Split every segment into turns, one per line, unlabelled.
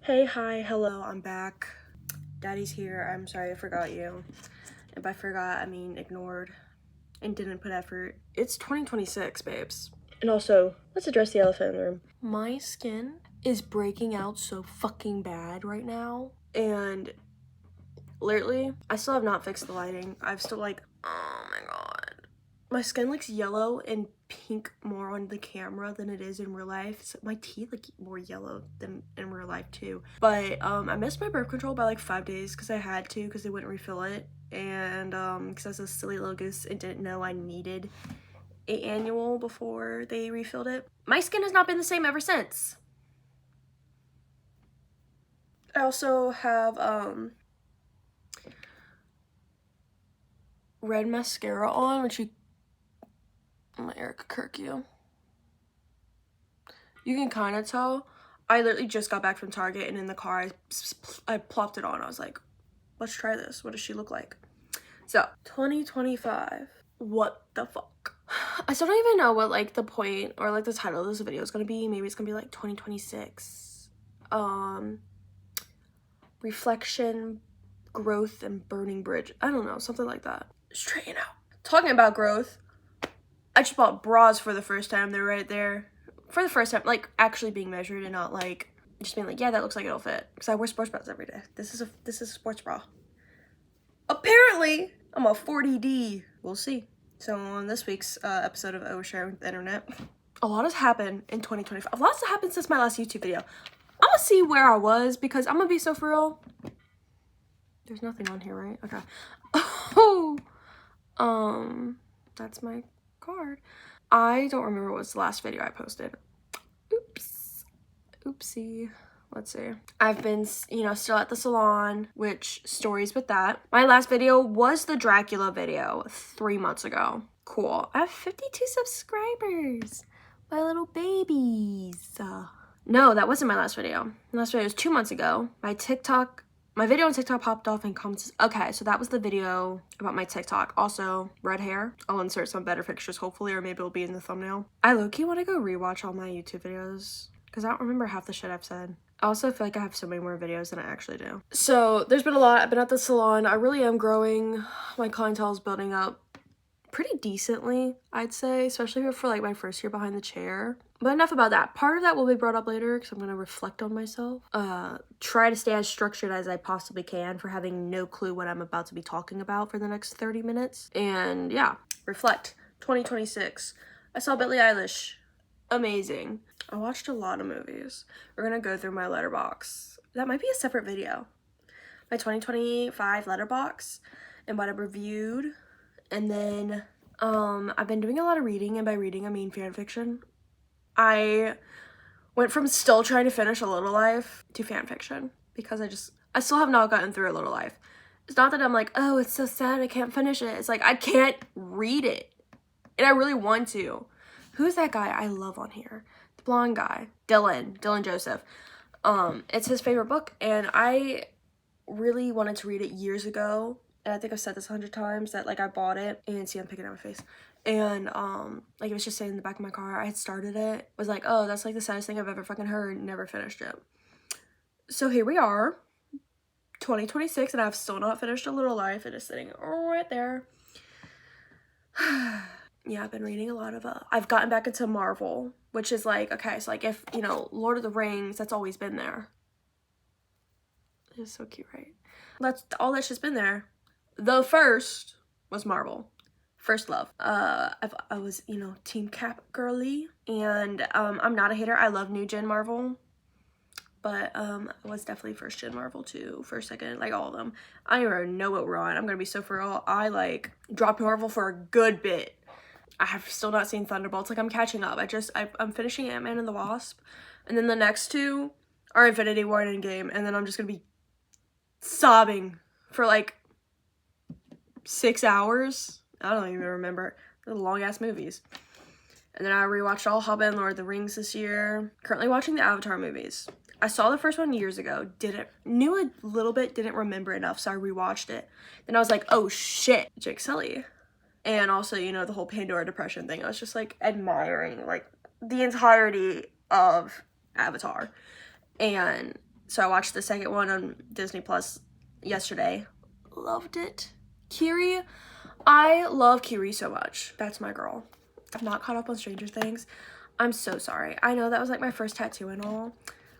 Hey, hi, hello, I'm back. Daddy's here. I'm sorry I forgot you. And by forgot, I mean ignored and didn't put effort. It's 2026, babes. And also, let's address the elephant in the room. My skin is breaking out so fucking bad right now. And lately, I still have not fixed the lighting. I've still oh my god. My skin looks yellow and pink more on the camera than it is in real life. So my teeth look more yellow than in real life too. But I missed my birth control by like 5 days because I had to, because they wouldn't refill it. And because I was a silly little goose and didn't know I needed an annual before they refilled it. My skin has not been the same ever since. I also have red mascara on, which I'm gonna Erica Kirk you. You can kind of tell. I literally just got back from Target, and in the car, I plopped it on. I was like, let's try this. What does she look like? So, 2025. What the fuck? I still don't even know what, like, the point or, like, the title of this video is gonna be. Maybe it's gonna be, like, 2026. Reflection, growth, and burning bridge. I don't know. Something like that. Straighten out. Talking about growth, I just bought bras for the first time. They're right there. For the first time, like, actually being measured and not, like, just being like, yeah, that looks like it'll fit. Because I wear sports bras every day. This is a sports bra. Apparently, I'm a 40D. We'll see. So on this week's episode of Oversharing with the Internet, a lot has happened in 2025. A lot has happened since my last YouTube video. I'm gonna see where I was because I'm gonna be so for real. There's nothing on here, right? Okay. Oh, that's my card. I don't remember what was the last video I posted. Oops. Oopsie. Let's see. I've been, still at the salon, which stories with that. My last video was the Dracula video 3 months ago. Cool. I have 52 subscribers. My little babies. No, that wasn't my last video. My last video was 2 months ago. My video on TikTok popped off in comments. Okay, so that was the video about my TikTok. Also, red hair. I'll insert some better pictures, hopefully, or maybe it'll be in the thumbnail. I low-key want to go rewatch all my YouTube videos because I don't remember half the shit I've said. I also feel like I have so many more videos than I actually do. So, there's been a lot. I've been at the salon. I really am growing. My clientele is building up pretty decently, I'd say, especially for like my first year behind the chair. But enough about that. Part of that will be brought up later because I'm going to reflect on myself. Try to stay as structured as I possibly can for having no clue what I'm about to be talking about for the next 30 minutes. And yeah, reflect. 2026. I saw Billie Eilish. Amazing. I watched a lot of movies. We're going to go through my letterbox. That might be a separate video. My 2025 letterbox and what I reviewed. And then I've been doing a lot of reading, and by reading I mean fan fiction. I went from still trying to finish A Little Life to fan fiction because I still have not gotten through A Little Life. It's not that I'm like, oh, it's so sad I can't finish it. It's like I can't read it, and I really want to. Who's that guy I love on here? The blonde guy, Dylan Joseph. It's his favorite book, and I really wanted to read it years ago. And I think I've said this 100 times that, like, I bought it, and see, I'm picking out my face. And, like, it was just sitting in the back of my car. I had started it. Was like, oh, that's, like, the saddest thing I've ever fucking heard. Never finished it. So here we are, 2026, and I've still not finished A Little Life. It is sitting right there. Yeah, I've been reading a lot of, I've gotten back into Marvel, which is, like, okay, so, like, if, Lord of the Rings, that's always been there. It's so cute, right? That's all that's just been there. The first was Marvel. First love. I was, Team Cap girly, and I'm not a hater. I love new gen Marvel, but I was definitely first gen Marvel too. First, second, like all of them. I don't even know what we're on. I'm gonna be so for real. I like dropped Marvel for a good bit. I have still not seen Thunderbolts. Like, I'm catching up. I'm finishing Ant-Man and the Wasp, and then the next two are Infinity War and Endgame, and then I'm just gonna be sobbing for like 6 hours. I don't even remember. They're long-ass movies. And then I rewatched all Hobbit and Lord of the Rings this year. Currently watching the Avatar movies. I saw the first one years ago. Knew a little bit, didn't remember enough, so I rewatched it. Then I was like, oh shit, Jake Sully. And also, the whole Pandora depression thing. I was just like admiring like the entirety of Avatar. And So I watched the second one on Disney Plus yesterday. Loved it. Kiri, I love Kiri so much. That's my girl. I've not caught up on Stranger Things. I'm so sorry. I know that was like my first tattoo and all,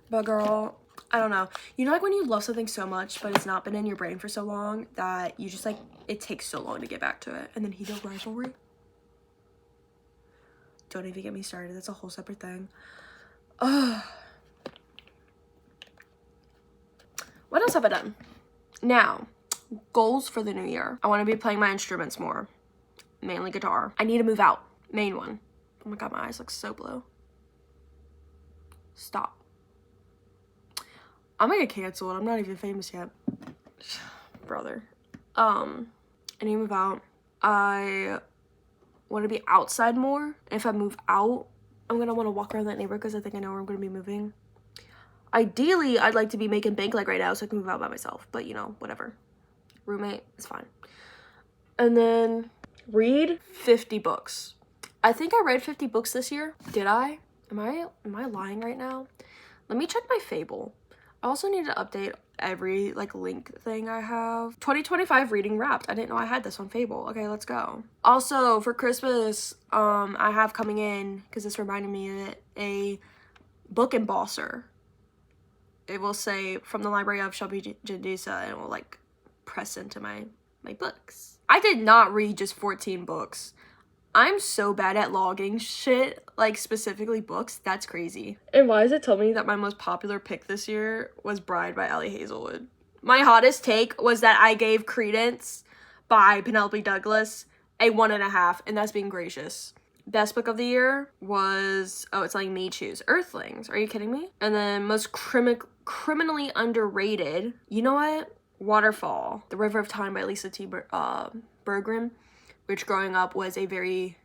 but girl, I don't know. You know, like when you love something so much, but it's not been in your brain for so long that you just like, it takes so long to get back to it. And then Hero Rivalry. Don't even get me started. That's a whole separate thing. Ugh. What else have I done? Now, goals for the new year. I want to be playing my instruments more. Mainly guitar. I need to move out. Main one. Oh my god, my eyes look so blue. Stop. I'm gonna get canceled. I'm not even famous yet. Brother. I need to move out. I want to be outside more. If I move out, I'm gonna want to walk around that neighborhood because I think I know where I'm gonna be moving. Ideally, I'd like to be making bank like right now so I can move out by myself. But you know, whatever. Roommate is fine. And then read 50 books. I think I read 50 books this year. Did I? Am I lying right now? Let me check my Fable. I also need to update every like link thing I have. 2025 reading wrapped. I didn't know I had this on Fable. Okay, let's go. Also for Christmas, I have coming in, because this reminded me of it, a book embosser. It will say from the library of Shelby Gendusa, and it will like press into my books. I did not read just 14 books. I'm so bad at logging shit, like specifically books. That's crazy. And why does it tell me that my most popular pick this year was Bride by Ellie Hazelwood? My hottest take was that I gave Credence by Penelope Douglas a 1.5, and that's being gracious. Best book of the year was, oh, it's letting me choose, Earthlings. Are you kidding me? And then most criminally underrated, you know what? Waterfall, The River of Time by Lisa T. Bergman, which growing up was a very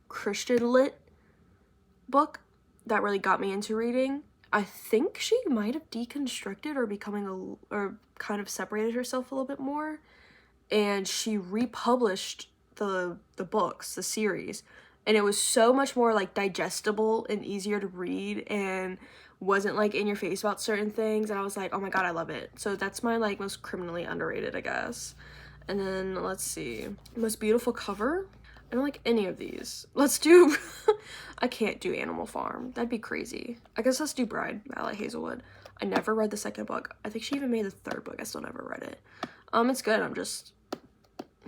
Christian lit book that really got me into reading. I think she might have deconstructed or kind of separated herself a little bit more, and she republished the books, the series, and it was so much more like digestible and easier to read and wasn't like in your face about certain things, and I was like, oh my god, I love it. So that's my like most criminally underrated, I guess. And then let's see, most beautiful cover. I don't like any of these. Let's do I can't do Animal Farm, that'd be crazy. I guess let's do Bride by Ellie Hazelwood. I never read the second book. I think she even made the third book. I still never read it. It's good. I'm just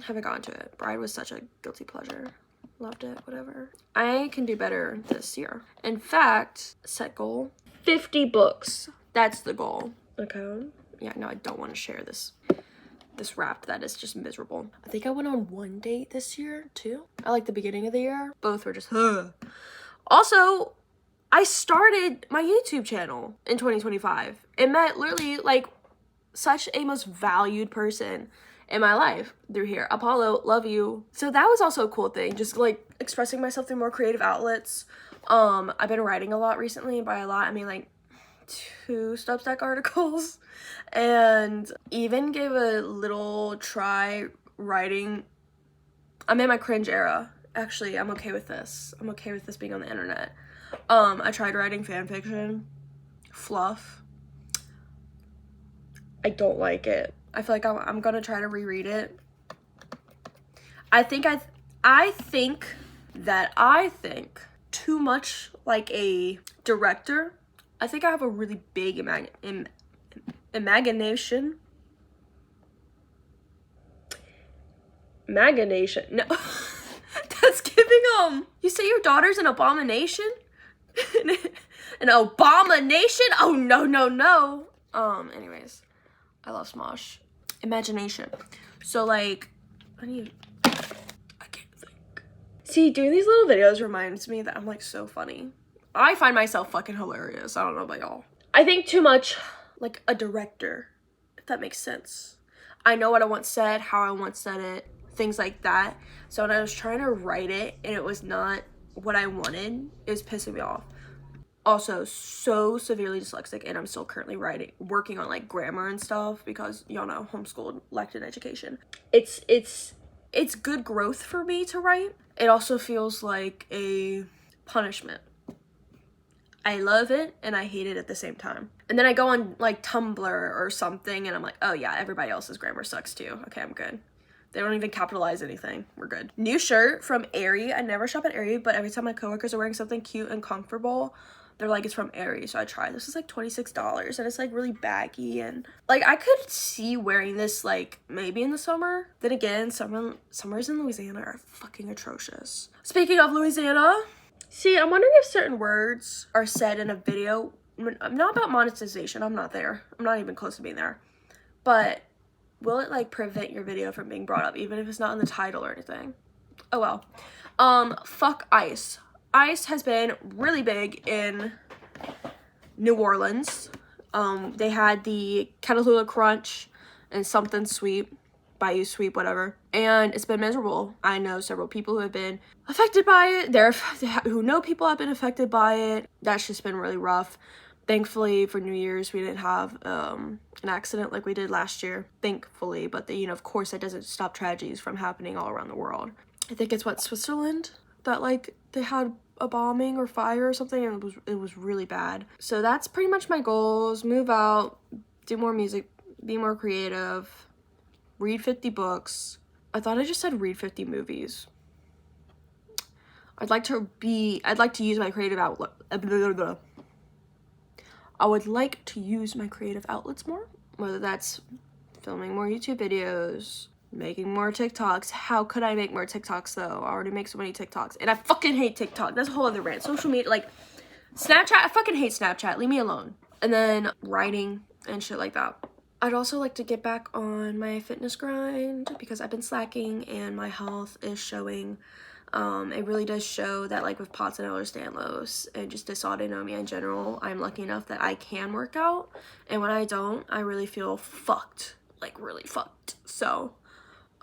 haven't gotten to it. Bride was such a guilty pleasure. Loved it, whatever. I can do better this year. In fact, set goal, 50 books. That's the goal. Okay. Yeah, no, I don't want to share this wrap that is just miserable. I think I went on one date this year too. I like the beginning of the year. Both were just Also, I started my YouTube channel in 2025. It met literally like such a most valued person in my life through here. Apollo, love you. So that was also a cool thing, just like expressing myself through more creative outlets. I've been writing a lot recently, and by a lot I mean like 2 Substack articles, and even gave a little try writing. I'm in my cringe era. Actually, I'm okay with this. I'm okay with this being on the internet. I tried writing fan fiction, fluff. I don't like it. I feel like I'm gonna try to reread it. I think too much like a director. I think I have a really big imagination. No. That's giving, you say your daughter's an abomination? An abomination? Oh, no, no, no. Anyways, I love Smosh. Imagination. So, like, I can't think. See, doing these little videos reminds me that I'm, like, so funny. I find myself fucking hilarious. I don't know about y'all. I think too much like a director, if that makes sense. I know what I once said, how I once said it, things like that. So when I was trying to write it and it was not what I wanted, it was pissing me off. Also, so severely dyslexic, and I'm still currently working on like grammar and stuff because y'all know, homeschooled, lacked in education. It's good growth for me to write. It also feels like a punishment. I love it and I hate it at the same time. And then I go on like Tumblr or something and I'm like, oh yeah, everybody else's grammar sucks too. Okay, I'm good. They don't even capitalize anything. We're good. New shirt from Aerie. I never shop at Aerie, but every time my coworkers are wearing something cute and comfortable, they're like, it's from Aerie. So I try. This is like $26 and it's like really baggy and like I could see wearing this like maybe in the summer. Then again, summers in Louisiana are fucking atrocious. Speaking of Louisiana, see, I'm wondering if certain words are said in a video. I'm not about monetization. I'm not there. I'm not even close to being there. But will it like prevent your video from being brought up even if it's not in the title or anything? Oh well. Fuck ICE. ICE has been really big in New Orleans. They had the Catalula Crunch and something sweet, Bayou Sweet, whatever, and it's been miserable. I know several people who have been affected by it. Who know people have been affected by it. That's just been really rough. Thankfully for New Year's we didn't have an accident like we did last year, thankfully, but of course that doesn't stop tragedies from happening all around the world. I think it's Switzerland that like they had a bombing or fire or something and it was really bad. So that's pretty much my goals. Move out, do more music, be more creative, read 50 books. I thought I just said read 50 movies. I'd like to use my creative outlet. I would like to use my creative outlets more, whether that's filming more YouTube videos, making more TikToks. How could I make more TikToks though? I already make so many TikToks and I fucking hate TikTok. That's a whole other rant. Social media, like Snapchat, I fucking hate Snapchat. Leave me alone. And then writing and shit like that. I'd also like to get back on my fitness grind because I've been slacking and my health is showing. It really does show that like with POTS and Ehlers-Danlos and just dysautonomia in general, I'm lucky enough that I can work out, and when I don't, I really feel fucked, like really fucked. So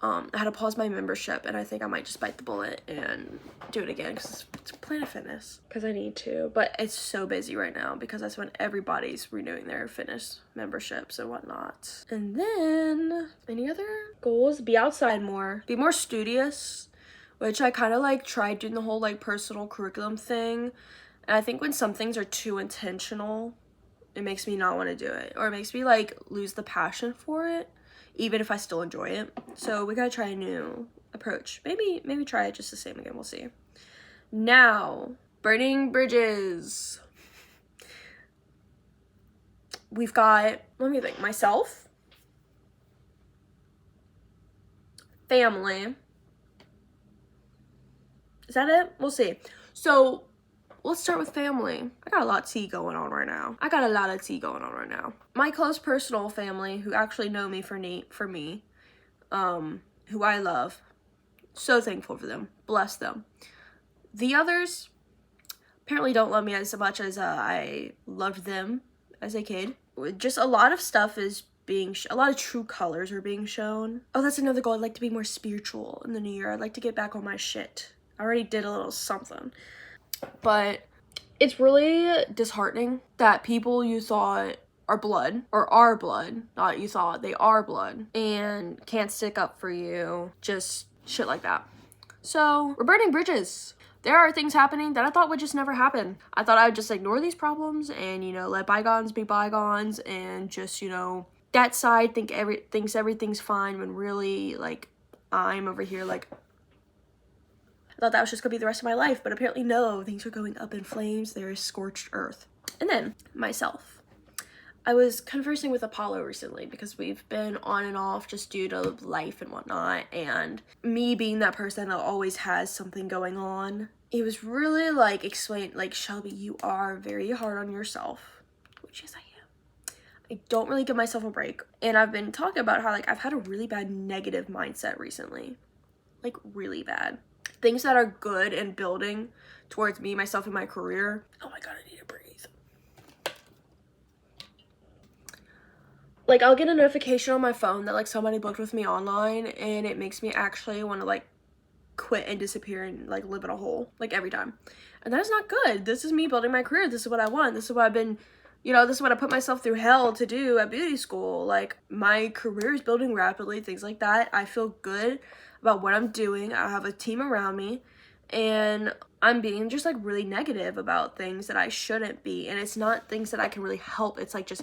I had to pause my membership and I think I might just bite the bullet and do it again because it's Planet Fitness because I need to, but it's so busy right now because that's when everybody's renewing their fitness memberships and whatnot. And then any other goals? Be outside more, be more studious, which I kind of like tried doing the whole like personal curriculum thing. And I think when some things are too intentional, it makes me not want to do it, or it makes me like lose the passion for it, even if I still enjoy it. So we gotta try a new approach. Maybe try it just the same again. We'll see. Now, burning bridges. We've got, let me think, myself, family. Is that it? We'll see. So let's start with family. I got a lot of tea going on right now. My close personal family who actually know me for me, who I love. So thankful for them. Bless them. The others apparently don't love me as much as I loved them as a kid. Just a lot of stuff is being, a lot of true colors are being shown. Oh, that's another goal. I'd like to be more spiritual in the new year. I'd like to get back on my shit. I already did a little something. But it's really disheartening that people you thought are blood, or are blood, not you thought, they are blood, and can't stick up for you, just shit like that. So we're burning bridges. There are things happening that I thought would just never happen. I thought I would just ignore these problems and, let bygones be bygones and just, that side thinks everything's fine when really, like, I'm over here, like, I thought that was just gonna be the rest of my life, but apparently no, things are going up in flames. There is scorched earth. And then myself. I was conversing with Apollo recently because we've been on and off just due to life and whatnot, and me being that person that always has something going on, it was really like explain, like, Shelby, you are very hard on yourself, which yes I am. I don't really give myself a break, and I've been talking about how like I've had a really bad negative mindset recently, like really bad. Things that are good and building towards me, myself, and my career. Oh my god, I need to breathe. Like, I'll get a notification on my phone that, like, somebody booked with me online, and it makes me actually want to, like, quit and disappear and, like, live in a hole, like, every time. And that is not good. This is me building my career. This is what I want. This is what I've been, this is what I put myself through hell to do at beauty school. Like, my career is building rapidly, things like that. I feel good about what I'm doing. I have a team around me, and I'm being just like really negative about things that I shouldn't be, and it's not things that I can really help. It's like just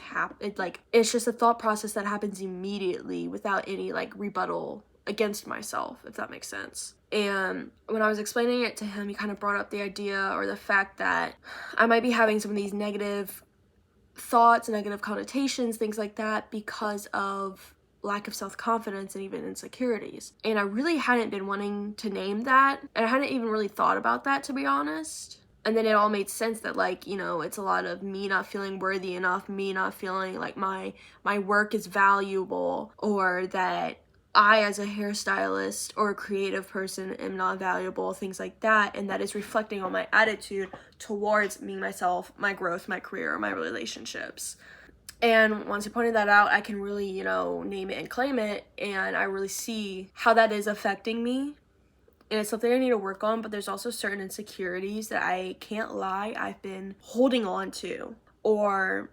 it's just a thought process that happens immediately without any like rebuttal against myself, if that makes sense. And when I was explaining it to him, he kind of brought up the idea or the fact that I might be having some of these negative thoughts, negative connotations, things like that, because of lack of self-confidence and even insecurities. And I really hadn't been wanting to name that, and I hadn't even really thought about that, to be honest. And then it all made sense that, like, you know, it's a lot of me not feeling worthy enough, me not feeling like my work is valuable, or that I, as a hairstylist or a creative person, am not valuable, things like that, and that is reflecting on my attitude towards me, myself, my growth, my career, my relationships. And once I pointed that out, I can really, you know, name it and claim it, and I really see how that is affecting me. And it's something I need to work on, but there's also certain insecurities that I can't lie I've been holding on to or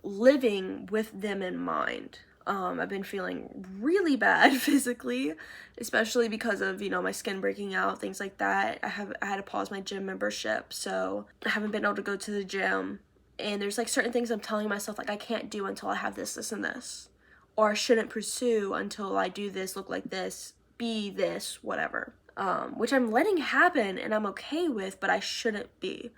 living with them in mind. I've been feeling really bad physically, especially because of, you know, my skin breaking out, things like that. I had to pause my gym membership, so I haven't been able to go to the gym. And there's like certain things I'm telling myself, like, I can't do until I have this, this, and this. Or I shouldn't pursue until I do this, look like this, be this, whatever. Which I'm letting happen and I'm okay with, but I shouldn't be.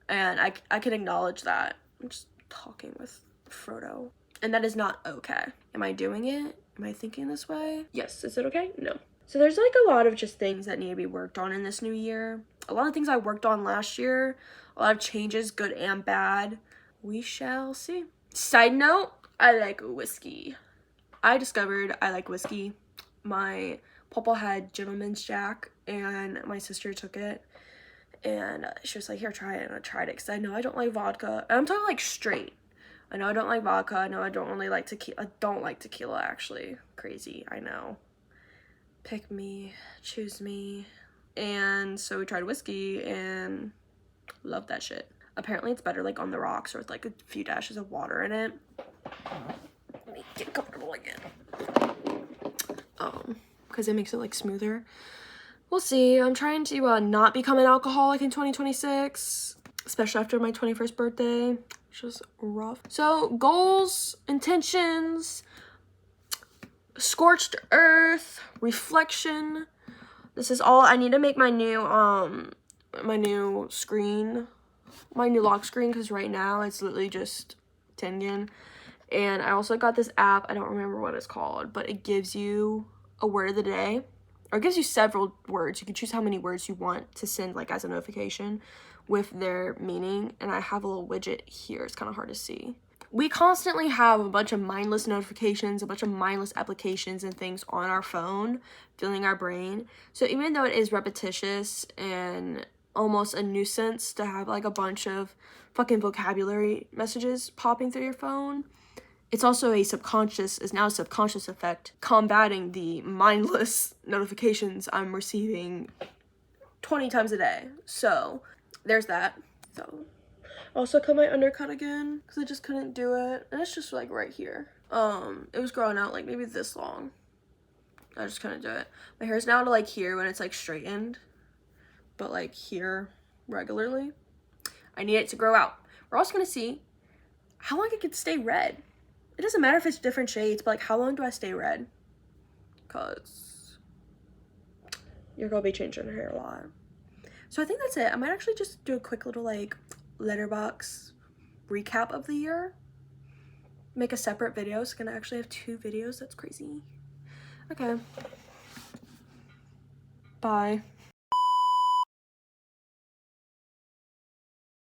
And I can acknowledge that. I'm just talking with Frodo. And that is not okay. Am I doing it? Am I thinking this way? Yes. Is it okay? No. So there's like a lot of just things that need to be worked on in this new year. A lot of things I worked on last year. A lot of changes, good and bad. We shall see. Side note, I like whiskey. I discovered I like whiskey. My papa had Gentleman's Jack, and my sister took it. And she was like, here, try it. And I tried it because I know I don't like vodka. And I'm talking like straight. I know I don't like vodka. I know I don't really like tequila. I don't like tequila, actually. Crazy, I know. Pick me, choose me. And so we tried whiskey and loved that shit. Apparently it's better like on the rocks or with like a few dashes of water in it. Let me get comfortable again. Because it makes it like smoother. We'll see. I'm trying to not become an alcoholic in 2026, especially after my 21st birthday, which was rough. So goals, intentions, scorched earth, reflection. This is all I need to make my new screen, my new lock screen, because right now it's literally just Tengen. And I also got this app, I don't remember what it's called, but it gives you a word of the day, or it gives you several words. You can choose how many words you want to send like as a notification with their meaning, and I have a little widget here. It's kind of hard to see. We constantly have a bunch of mindless notifications, a bunch of mindless applications and things on our phone, filling our brain. So even though it is repetitious and almost a nuisance to have like a bunch of fucking vocabulary messages popping through your phone, it's also a subconscious effect combating the mindless notifications I'm receiving 20 times a day. So there's that. So also cut my undercut again because I just couldn't do it, and it's just like right here. It was growing out like maybe this long. I just couldn't do it. My hair's now to like here when it's like straightened, but like here regularly. I need it to grow out. We're also gonna see how long it can stay red. It doesn't matter if it's different shades, but like how long do I stay red? Cause you're gonna be changing her hair a lot. So I think that's it. I might actually just do a quick little like letterbox recap of the year. Make a separate video. It's gonna actually have 2 videos. That's crazy. Okay. Bye.